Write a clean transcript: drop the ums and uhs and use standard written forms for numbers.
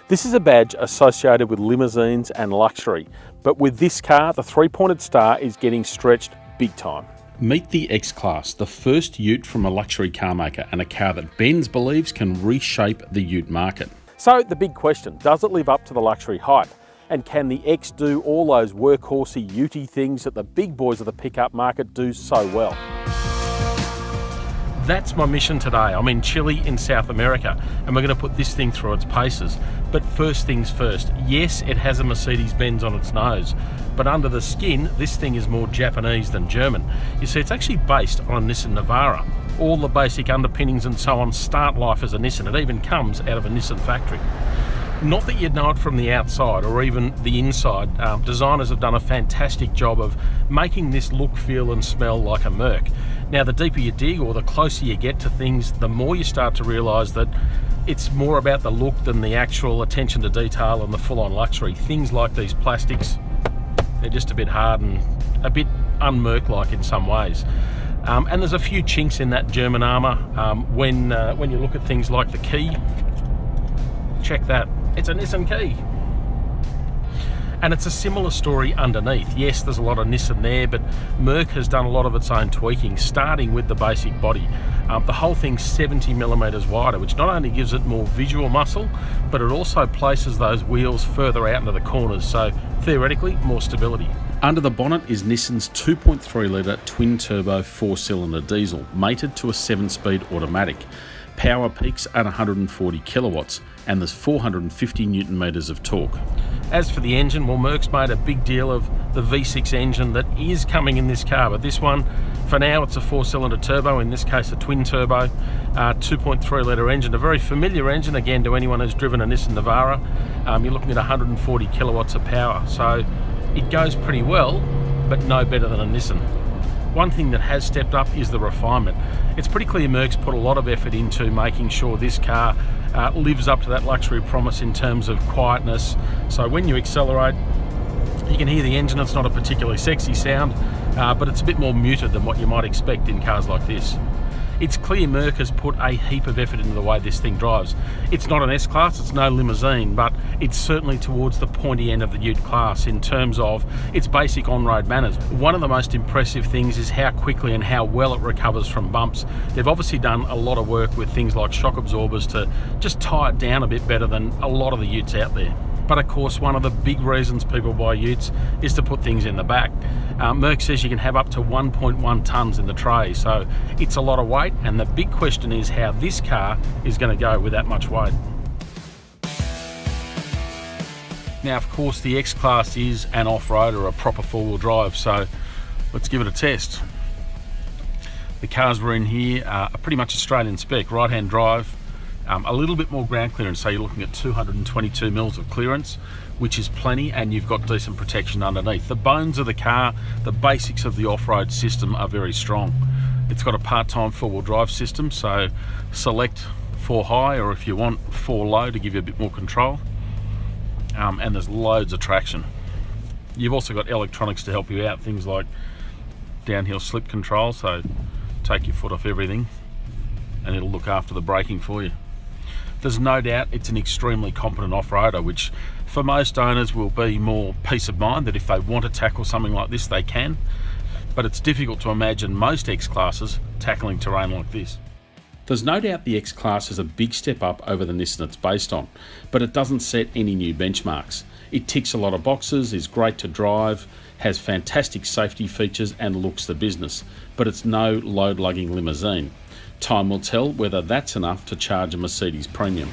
This is a badge associated with limousines and luxury, but with this car, the three-pointed star is getting stretched big time. Meet the X-Class, the first ute from a luxury car maker, and a car that Benz believes can reshape the ute market. So the big question, does it live up to the luxury hype? And can the X do all those workhorsey, ute-y things that the big boys of the pickup market do so well? That's my mission today. I'm in Chile in South America, and we're going to put this thing through its paces. But first things first, yes, it has a Mercedes-Benz on its nose, but under the skin, this thing is more Japanese than German. You see, it's actually based on a Nissan Navara. All the basic underpinnings and so on start life as a Nissan. It even comes out of a Nissan factory. Not that you'd know it from the outside or even the inside. Designers have done a fantastic job of making this look, feel and smell like a Merc. Now, the deeper you dig or the closer you get to things, the more you start to realise that it's more about the look than the actual attention to detail and the full-on luxury. Things like these plastics, they're just a bit hard and a bit un-Merc-like in some ways. And there's a few chinks in that German armour. When you look at things like the key, check that. It's a Nissan key. And it's a similar story underneath. Yes, there's a lot of Nissan there, but Merc has done a lot of its own tweaking, starting with the basic body. The whole thing's 70 millimeters wider, which not only gives it more visual muscle, but it also places those wheels further out into the corners, so theoretically, more stability. Under the bonnet is Nissan's 2.3 litre twin-turbo 4-cylinder diesel, mated to a 7-speed automatic. Power peaks at 140 kilowatts, and there's 450 newton metres of torque. As for the engine, well, Merc's made a big deal of the V6 engine that is coming in this car, but this one, for now, it's a 4-cylinder turbo, in this case a twin-turbo, 2.3 litre engine, a very familiar engine, again, to anyone who's driven a Nissan Navara. You're looking at 140 kilowatts of power, so it goes pretty well, but no better than a Nissan. One thing that has stepped up is the refinement. It's pretty clear Merc's put a lot of effort into making sure this car lives up to that luxury promise in terms of quietness. So when you accelerate, you can hear the engine. It's not a particularly sexy sound, but it's a bit more muted than what you might expect in cars like this. It's clear Merc has put a heap of effort into the way this thing drives. It's not an S-Class, it's no limousine, but it's certainly towards the pointy end of the ute class in terms of its basic on-road manners. One of the most impressive things is how quickly and how well it recovers from bumps. They've obviously done a lot of work with things like shock absorbers to just tie it down a bit better than a lot of the utes out there. But of course, one of the big reasons people buy utes is to put things in the back. Merc says you can have up to 1.1 tonnes in the tray, so it's a lot of weight, and the big question is how this car is going to go with that much weight. Now, of course, the X-Class is an off-roader, a proper four-wheel drive, so let's give it a test. The cars we're in here are pretty much Australian spec, right-hand drive, a little bit more ground clearance, so you're looking at 222 mils of clearance, which is plenty, and you've got decent protection underneath. The bones of the car, the basics of the off-road system are very strong. It's got a part-time four-wheel drive system, so select 4 high, or if you want 4 low to give you a bit more control. And there's loads of traction. You've also got electronics to help you out, things like downhill slip control, so take your foot off everything and it'll look after the braking for you. There's no doubt it's an extremely competent off-roader, which for most owners will be more peace of mind that if they want to tackle something like this, they can. But it's difficult to imagine most X-Classes tackling terrain like this. There's no doubt the X-Class is a big step up over the Nissan it's based on, but it doesn't set any new benchmarks. It ticks a lot of boxes, is great to drive, has fantastic safety features and looks the business, but it's no load-lugging limousine. Time will tell whether that's enough to charge a Mercedes premium.